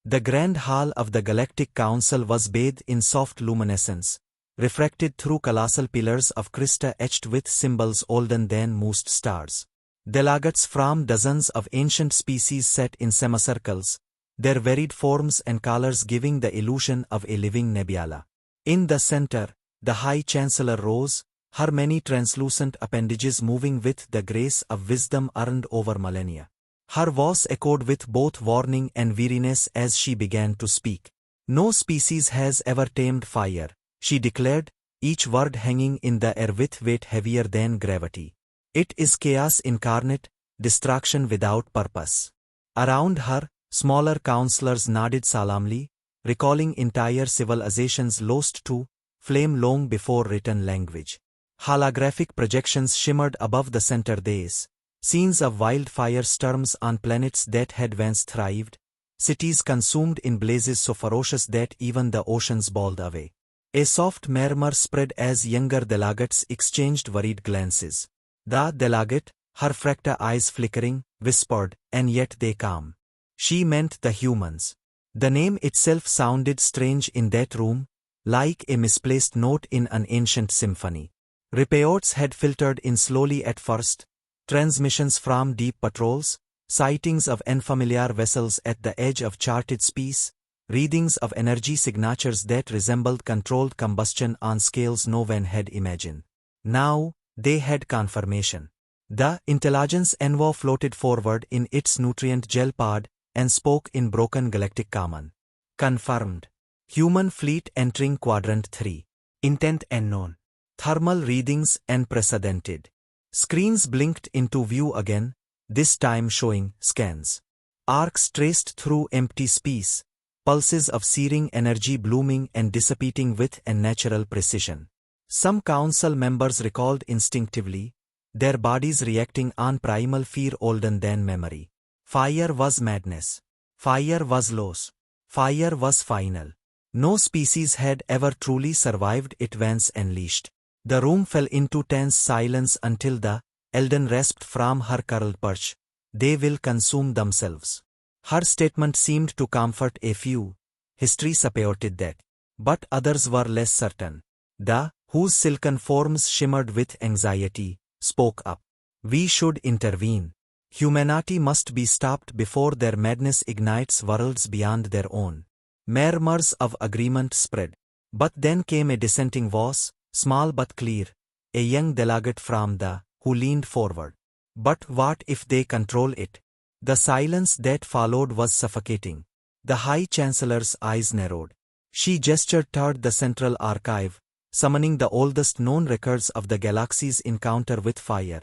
The Grand Hall of the Galactic Council was bathed in soft luminescence, refracted through colossal pillars of crystal etched with symbols older than most stars. Delegates from dozens of ancient species sat in semicircles, their varied forms and colors giving the illusion of a living nebula. In the center, the High Chancellor rose, her many translucent appendages moving with the grace of wisdom earned over millennia. Her voice echoed with both warning and weariness as she began to speak. No species has ever tamed fire, she declared, each word hanging in the air with weight heavier than gravity. It is chaos incarnate, destruction without purpose. Around her, smaller counselors nodded solemnly, recalling entire civilizations lost to flame long before written language. Holographic projections shimmered above the center dais. Scenes of wildfire storms on planets that had once thrived, cities consumed in blazes so ferocious that even the oceans bowled away. A soft murmur spread as younger delegates exchanged worried glances. The delegate, her fractal eyes flickering, whispered, "And yet they calm." She meant the humans. The name itself sounded strange in that room, like a misplaced note in an ancient symphony. Reports had filtered in slowly at first. Transmissions from deep patrols, sightings of unfamiliar vessels at the edge of charted space, readings of energy signatures that resembled controlled combustion on scales no one had imagined. Now, they had confirmation. The intelligence envoy floated forward in its nutrient gel pod and spoke in broken galactic common. Confirmed. Human fleet entering Quadrant 3. Intent unknown. Thermal readings unprecedented. Screens blinked into view again, this time showing scans. Arcs traced through empty space, pulses of searing energy blooming and dissipating with unnatural precision. Some council members recalled instinctively, their bodies reacting on primal fear older than memory. Fire was madness. Fire was loss. Fire was final. No species had ever truly survived it once unleashed. The room fell into tense silence until the Elden rasped from her curled perch. "They will consume themselves." Her statement seemed to comfort a few. History supported that. But others were less certain. The, whose silken forms shimmered with anxiety, spoke up. "We should intervene. Humanity must be stopped before their madness ignites worlds beyond their own." Murmurs of agreement spread. But then came a dissenting voice, small but clear, a young delegate from the, who leaned forward. "But what if they control it?" The silence that followed was suffocating. The High Chancellor's eyes narrowed. She gestured toward the central archive, summoning the oldest known records of the galaxy's encounter with fire.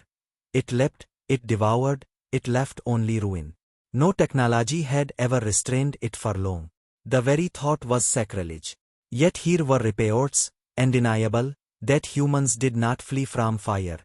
It leapt, it devoured, it left only ruin. No technology had ever restrained it for long. The very thought was sacrilege. Yet here were reports, undeniable, that humans did not flee from fire.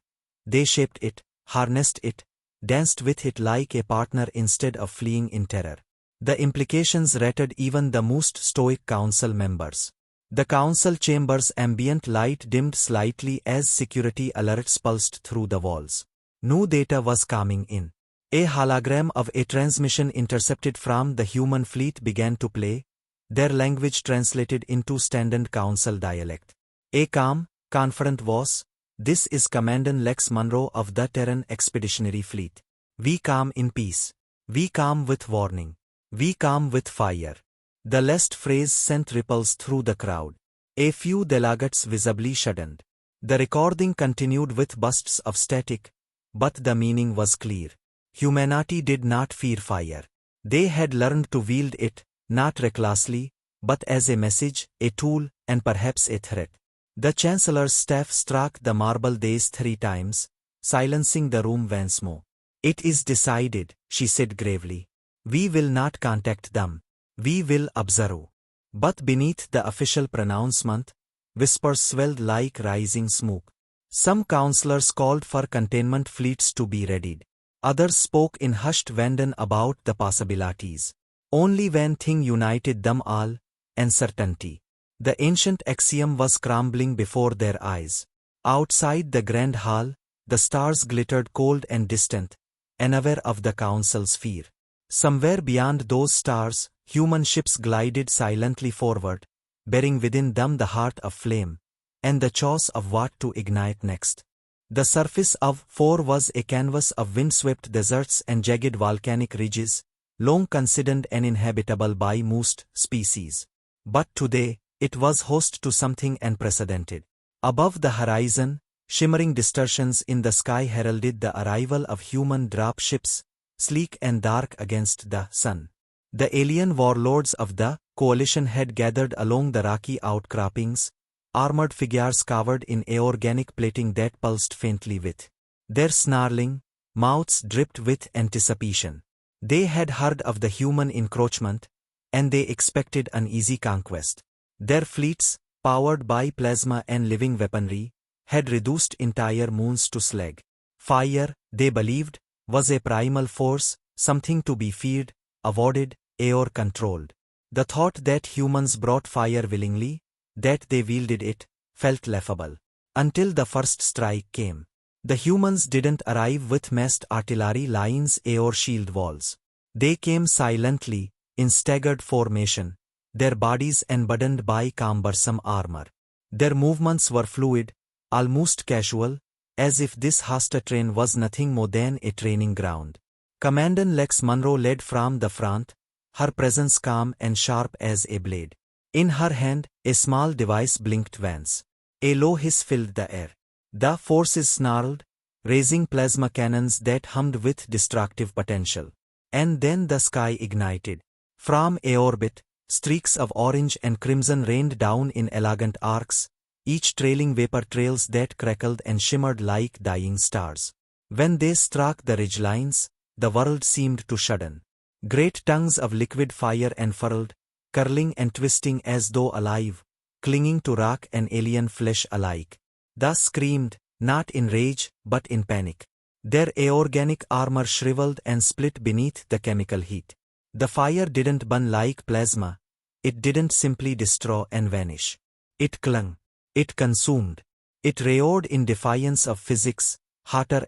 They shaped it, harnessed it, danced with it like a partner instead of fleeing in terror. The implications rattled even the most stoic council members. The council chamber's ambient light dimmed slightly as security alerts pulsed through the walls. New data was coming in. A hologram of a transmission intercepted from the human fleet began to play, their language translated into standard council dialect. A calm, confident voice, "This is Commandant Lex Monroe of the Terran Expeditionary Fleet. We come in peace. We come with warning. We come with fire." The last phrase sent ripples through the crowd. A few delegates visibly shuddered. The recording continued with bursts of static, but the meaning was clear. Humanity did not fear fire. They had learned to wield it, not recklessly, but as a message, a tool, and perhaps a threat. The Chancellor's staff struck the marble dais 3 times, silencing the room once more. "It is decided," she said gravely. "We will not contact them. We will observe." But beneath the official pronouncement, whispers swelled like rising smoke. Some councillors called for containment fleets to be readied. Others spoke in hushed abandon about the possibilities. Only one thing united them all: uncertainty. The ancient axiom was crumbling before their eyes. Outside the grand hall, the stars glittered cold and distant, unaware of the council's fear. Somewhere beyond those stars, human ships glided silently forward, bearing within them the heart of flame, and the choice of what to ignite next. The surface of 4 was a canvas of windswept deserts and jagged volcanic ridges, long considered uninhabitable by most species. But today, it was host to something unprecedented. Above the horizon, shimmering distortions in the sky heralded the arrival of human drop ships, sleek and dark against the sun. The alien warlords of the coalition had gathered along the rocky outcroppings, armored figures covered in aorganic plating that pulsed faintly with. Their snarling mouths dripped with anticipation. They had heard of the human encroachment, and they expected an easy conquest. Their fleets, powered by plasma and living weaponry, had reduced entire moons to slag. Fire, they believed, was a primal force, something to be feared, avoided, or controlled. The thought that humans brought fire willingly, that they wielded it, felt laughable. Until the first strike came. The humans didn't arrive with massed artillery lines or shield walls. They came silently, in staggered formation, their bodies unburdened by cumbersome armor. Their movements were fluid, almost casual, as if this hostile train was nothing more than a training ground. Commander Lex Monroe led from the front, her presence calm and sharp as a blade. In her hand, a small device blinked once. A low hiss filled the air. The forces snarled, raising plasma cannons that hummed with destructive potential. And then the sky ignited. From a orbit, streaks of orange and crimson rained down in elegant arcs, each trailing vapor trails that crackled and shimmered like dying stars. When they struck the ridgelines, the world seemed to shudder. Great tongues of liquid fire unfurled, curling and twisting as though alive, clinging to rock and alien flesh alike. Thus screamed, not in rage, but in panic. Their aorganic armor shriveled and split beneath the chemical heat. The fire didn't burn like plasma. It didn't simply destroy and vanish. It clung. It consumed. It roared in defiance of physics, hotter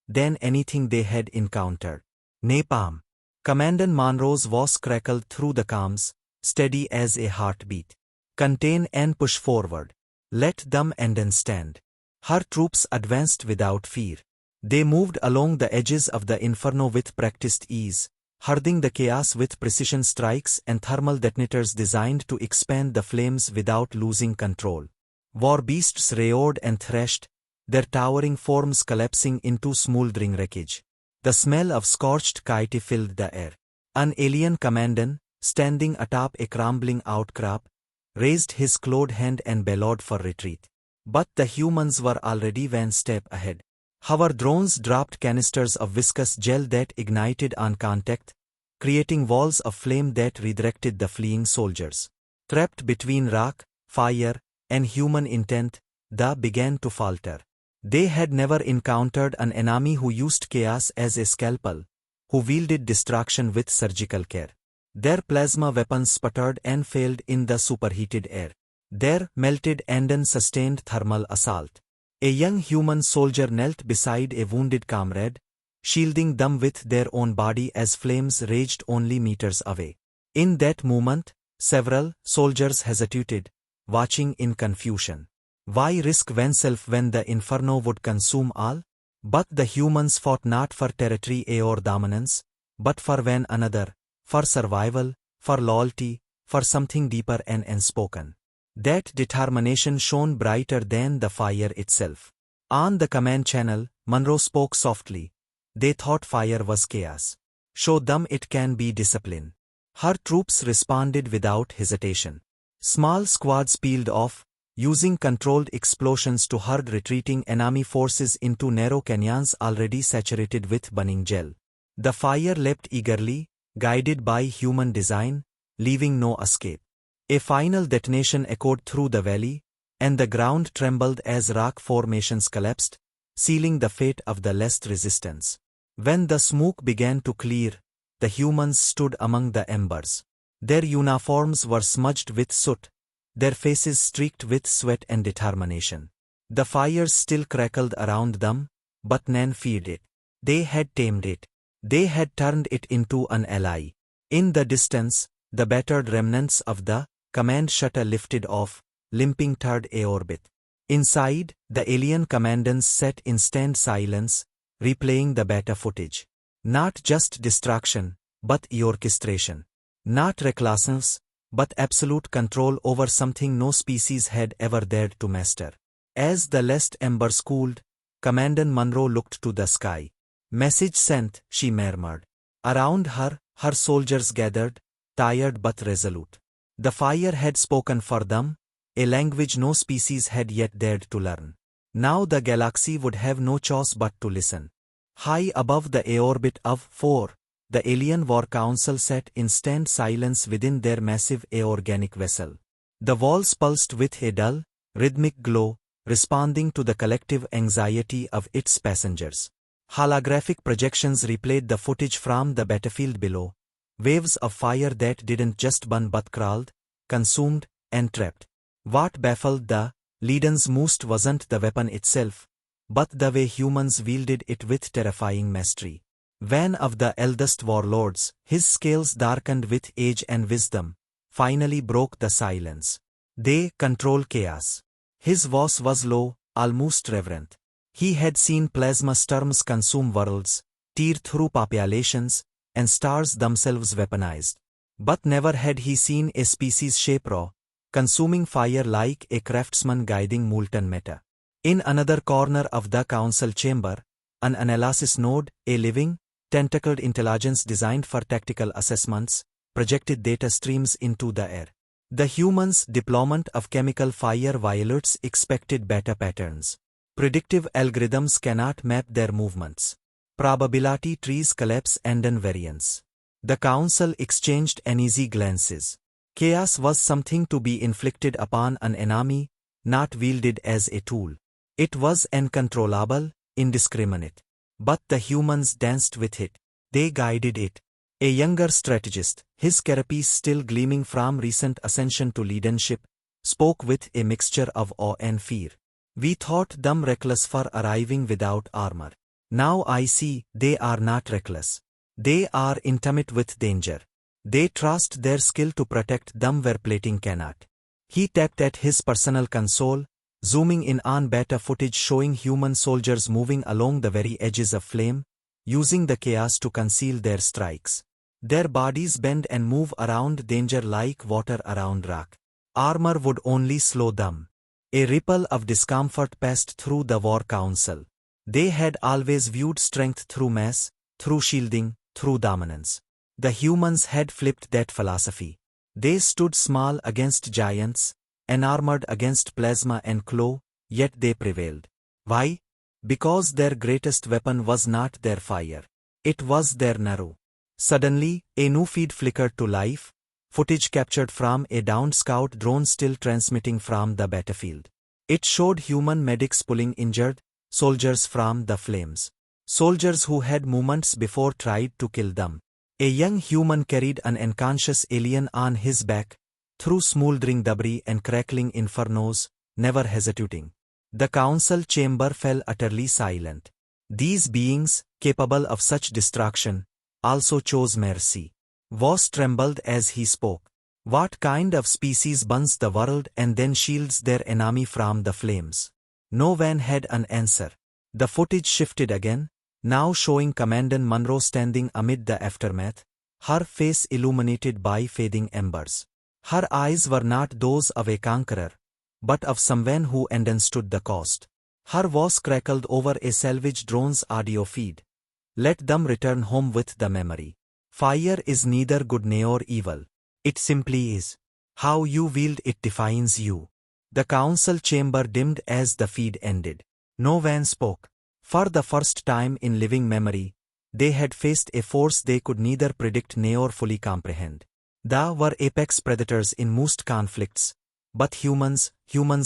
than anything they had encountered. Napalm. Commander Monroe's voice crackled through the calms, steady as a heartbeat. Contain and push forward. Let them end and stand. Her troops advanced without fear. They moved along the edges of the inferno with practiced ease, herding the chaos with precision strikes and thermal detonators designed to expand the flames without losing control. War beasts roared and thrashed, their towering forms collapsing into smoldering wreckage. The smell of scorched chitin filled the air. An alien commandant, standing atop a crumbling outcrop, raised his clawed hand and bellowed for retreat. But the humans were already one step ahead. Our drones dropped canisters of viscous gel that ignited on contact, creating walls of flame that redirected the fleeing soldiers. Trapped between rock, fire, and human intent, they began to falter. They had never encountered an enemy who used chaos as a scalpel, who wielded destruction with surgical care. Their plasma weapons sputtered and failed in the superheated air. Their melted and sustained thermal assault. A young human soldier knelt beside a wounded comrade, shielding them with their own body as flames raged only meters away. In that moment, several soldiers hesitated, watching in confusion. Why risk oneself when the inferno would consume all? But the humans fought not for territory or dominance, but for one another, for survival, for loyalty, for something deeper and unspoken. That determination shone brighter than the fire itself. On the command channel, Monroe spoke softly. They thought fire was chaos. Show them it can be discipline. Her troops responded without hesitation. Small squads peeled off, using controlled explosions to herd retreating enemy forces into narrow canyons already saturated with burning gel. The fire leapt eagerly, guided by human design, leaving no escape. A final detonation echoed through the valley, and the ground trembled as rock formations collapsed, sealing the fate of the least resistance. When the smoke began to clear, the humans stood among the embers. Their uniforms were smudged with soot, their faces streaked with sweat and determination. The fires still crackled around them, but none feared it. They had tamed it. They had turned it into an ally. In the distance, the battered remnants of the command shutter lifted off, limping toward a orbit. Inside, the alien commandants sat in stunned silence, replaying the beta footage. Not just distraction, but orchestration. Not recklessness, but absolute control over something no species had ever dared to master. As the last embers cooled, Commander Monroe looked to the sky. Message sent, she murmured. Around her, her soldiers gathered, tired but resolute. The fire had spoken for them, a language no species had yet dared to learn. Now the galaxy would have no choice but to listen. High above the A-orbit of 4, the Alien War Council sat in stunned silence within their massive A-organic vessel. The walls pulsed with a dull, rhythmic glow, responding to the collective anxiety of its passengers. Holographic projections replayed the footage from the battlefield below, waves of fire that didn't just burn but crawled, consumed, and trapped. What baffled the Legions most wasn't the weapon itself, but the way humans wielded it with terrifying mastery. One of the eldest warlords, his scales darkened with age and wisdom, finally broke the silence. They control chaos. His voice was low, almost reverent. He had seen plasma storms consume worlds, tear through populations, and stars themselves weaponized. But never had he seen a species shape raw, consuming fire like a craftsman guiding molten matter. In another corner of the council chamber, an analysis node, a living, tentacled intelligence designed for tactical assessments, projected data streams into the air. The humans' deployment of chemical fire violates expected beta patterns. Predictive algorithms cannot map their movements. Probability trees collapse and invariance. The council exchanged uneasy glances. Chaos was something to be inflicted upon an enemy, not wielded as a tool. It was uncontrollable, indiscriminate. But the humans danced with it. They guided it. A younger strategist, his carapace still gleaming from recent ascension to leadership, spoke with a mixture of awe and fear. We thought them reckless for arriving without armor. Now I see they are not reckless. They are intimate with danger. They trust their skill to protect them where plating cannot. He tapped at his personal console, zooming in on beta footage showing human soldiers moving along the very edges of flame, using the chaos to conceal their strikes. Their bodies bend and move around danger like water around rock. Armor would only slow them. A ripple of discomfort passed through the war council. They had always viewed strength through mass, through shielding, through dominance. The humans had flipped that philosophy. They stood small against giants, unarmored against plasma and claw, yet they prevailed. Why? Because their greatest weapon was not their fire. It was their narrow. Suddenly, a new feed flickered to life, footage captured from a downed scout drone still transmitting from the battlefield. It showed human medics pulling injured soldiers from the flames. Soldiers who had moments before tried to kill them. A young human carried an unconscious alien on his back, through smoldering debris and crackling infernos, never hesitating. The council chamber fell utterly silent. These beings, capable of such destruction, also chose mercy. Voss trembled as he spoke. What kind of species burns the world and then shields their enemy from the flames? No one had an answer. The footage shifted again, now showing Commander Monroe standing amid the aftermath, her face illuminated by fading embers. Her eyes were not those of a conqueror, but of someone who understood the cost. Her voice crackled over a salvage drone's audio feed. Let them return home with the memory. Fire is neither good nor evil. It simply is. How you wield it defines you. The council chamber dimmed as the feed ended. No one spoke. For the first time in living memory, they had faced a force they could neither predict nor fully comprehend. They were apex predators in most conflicts, but humans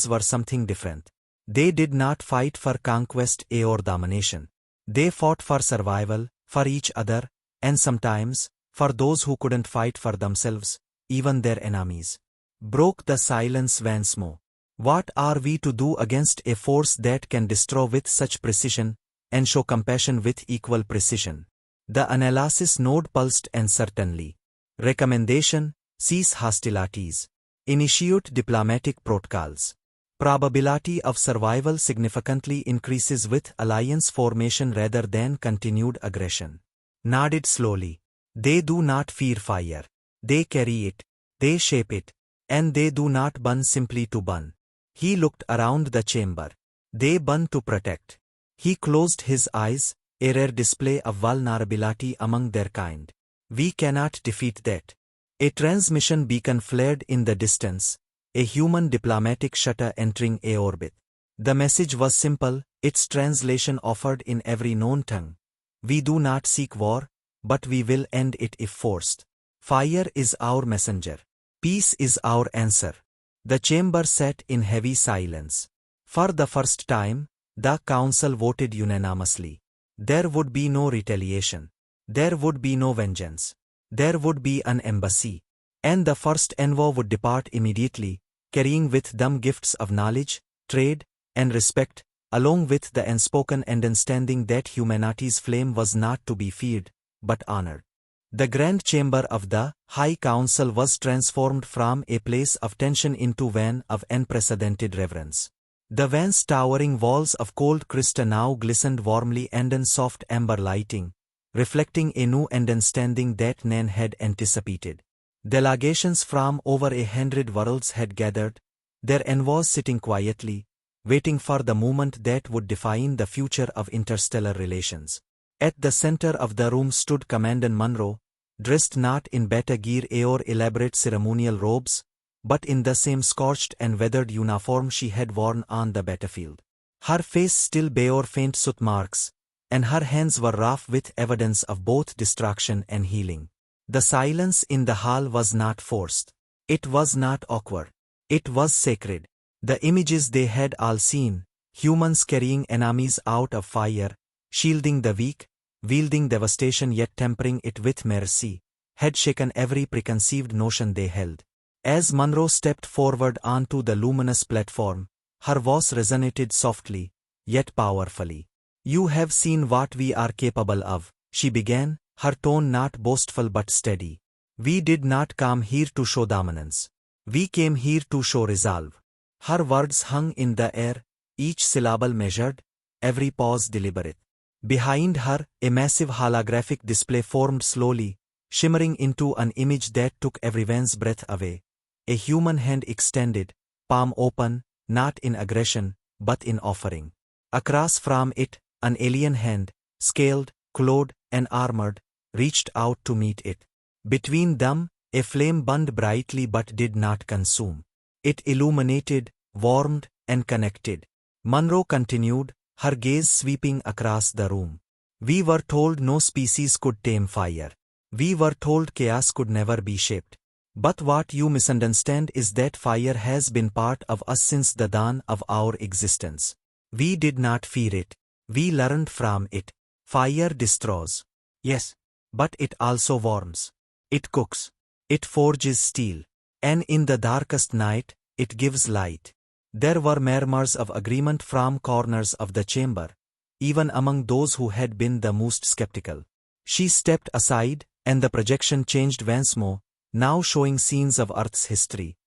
were something different. They did not fight for conquest or domination. They fought for survival, for each other, and sometimes, for those who couldn't fight for themselves, even their enemies. Broke the silence once more. What are we to do against a force that can destroy with such precision, and show compassion with equal precision? The analysis node pulsed uncertainly. Recommendation: cease hostilities, initiate diplomatic protocols. Probability of survival significantly increases with alliance formation rather than continued aggression. Nodded slowly. They do not fear fire. They carry it. They shape it. And they do not burn simply to burn. He looked around the chamber. They burn to protect. He closed his eyes, a rare display of vulnerability among their kind. We cannot defeat that. A transmission beacon flared in the distance, a human diplomatic shutter entering a orbit. The message was simple, its translation offered in every known tongue. We do not seek war, but we will end it if forced. Fire is our messenger. Peace is our answer. The chamber sat in heavy silence. For the first time, the council voted unanimously. There would be no retaliation. There would be no vengeance. There would be an embassy. And the first envoy would depart immediately, carrying with them gifts of knowledge, trade, and respect, along with the unspoken understanding that humanity's flame was not to be feared, but honored. The grand chamber of the High Council was transformed from a place of tension into one of unprecedented reverence. The vast towering walls of cold crystal now glistened warmly under soft amber lighting, reflecting a new understanding that none had anticipated. Delegations from over 100 worlds had gathered, their envoys sitting quietly, waiting for the moment that would define the future of interstellar relations. At the center of the room stood Commander Monroe, dressed not in battle gear or elaborate ceremonial robes, but in the same scorched and weathered uniform she had worn on the battlefield. Her face still bore faint soot marks, and her hands were rough with evidence of both destruction and healing. The silence in the hall was not forced. It was not awkward. It was sacred. The images they had all seen, humans carrying enemies out of fire, shielding the weak, wielding devastation yet tempering it with mercy, had shaken every preconceived notion they held. As Monroe stepped forward onto the luminous platform, her voice resonated softly, yet powerfully. "You have seen what we are capable of," she began, her tone not boastful but steady. "We did not come here to show dominance. We came here to show resolve." Her words hung in the air, each syllable measured, every pause deliberate. Behind her, a massive holographic display formed slowly, shimmering into an image that took everyone's breath away. A human hand extended, palm open, not in aggression, but in offering. Across from it, an alien hand, scaled, clawed, and armored, reached out to meet it. Between them, a flame burned brightly but did not consume. It illuminated, warmed, and connected. Monroe continued, her gaze sweeping across the room. "We were told no species could tame fire. We were told chaos could never be shaped. But what you misunderstand is that fire has been part of us since the dawn of our existence. We did not fear it. We learned from it. Fire destroys. Yes. But it also warms. It cooks. It forges steel. And in the darkest night, it gives light." There were murmurs of agreement from corners of the chamber, even among those who had been the most skeptical. She stepped aside, and the projection changed once more, now showing scenes of Earth's history.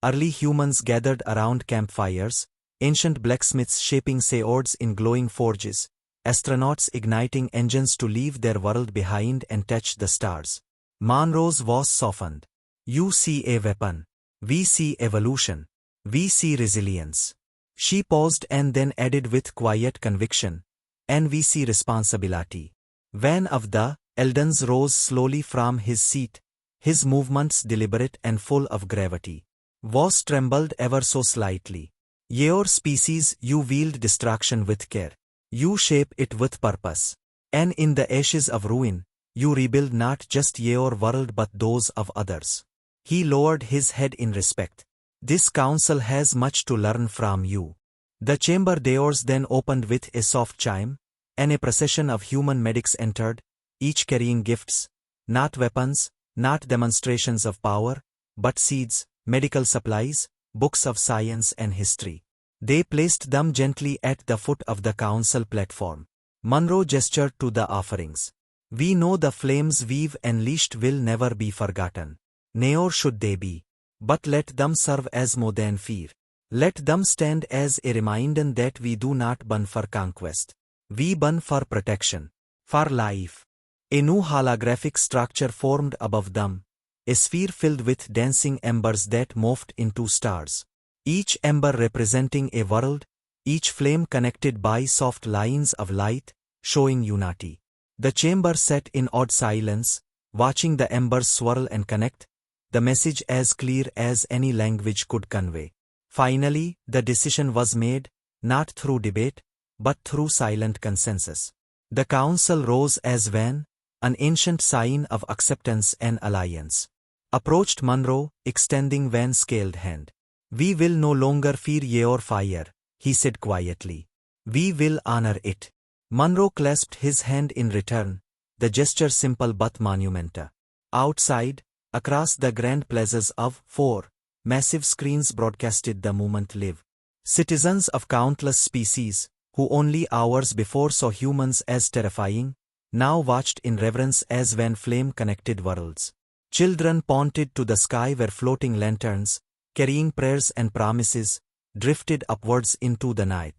Early humans gathered around campfires, ancient blacksmiths shaping swords in glowing forges, astronauts igniting engines to leave their world behind and touch the stars. Monroe's voice softened. "You see a weapon. We see evolution. We see resilience." She paused and then added with quiet conviction, "And we see responsibility." One of the Eldons rose slowly from his seat, his movements deliberate and full of gravity. Voice trembled ever so slightly. "Your species, you wield destruction with care. You shape it with purpose. And in the ashes of ruin, you rebuild not just your world but those of others." He lowered his head in respect. "This council has much to learn from you." The chamber doors then opened with a soft chime, and a procession of human medics entered, each carrying gifts, not weapons, not demonstrations of power, but seeds, medical supplies, books of science and history. They placed them gently at the foot of the council platform. Monroe gestured to the offerings. "We know the flames we've unleashed will never be forgotten. nor should they be. But let them serve as more than fear. Let them stand as a reminder that we do not burn for conquest. We burn for protection. For life. A new holographic structure formed above them, a sphere filled with dancing embers that morphed into stars. Each ember representing a world, each flame connected by soft lines of light, showing unity. The chamber sat in awed silence, watching the embers swirl and connect, the message as clear as any language could convey. Finally, the decision was made, not through debate, but through silent consensus. The council rose as Van, an ancient sign of acceptance and alliance, approached Monroe, extending Van's scaled hand. "We will no longer fear your fire," he said quietly. "We will honor it." Monroe clasped his hand in return, the gesture simple but monumental. Outside, across the grand plazas of 4, massive screens broadcasted the moment live. Citizens of countless species, who only hours before saw humans as terrifying, now watched in reverence as when flame-connected worlds. Children pointed to the sky where floating lanterns, carrying prayers and promises, drifted upwards into the night.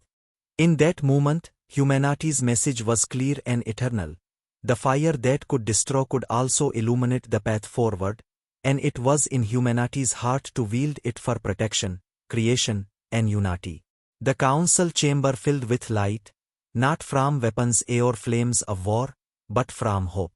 In that moment, humanity's message was clear and eternal. The fire that could destroy could also illuminate the path forward, and it was in humanity's heart to wield it for protection, creation, and unity. The council chamber filled with light, not from weapons or flames of war, but from hope.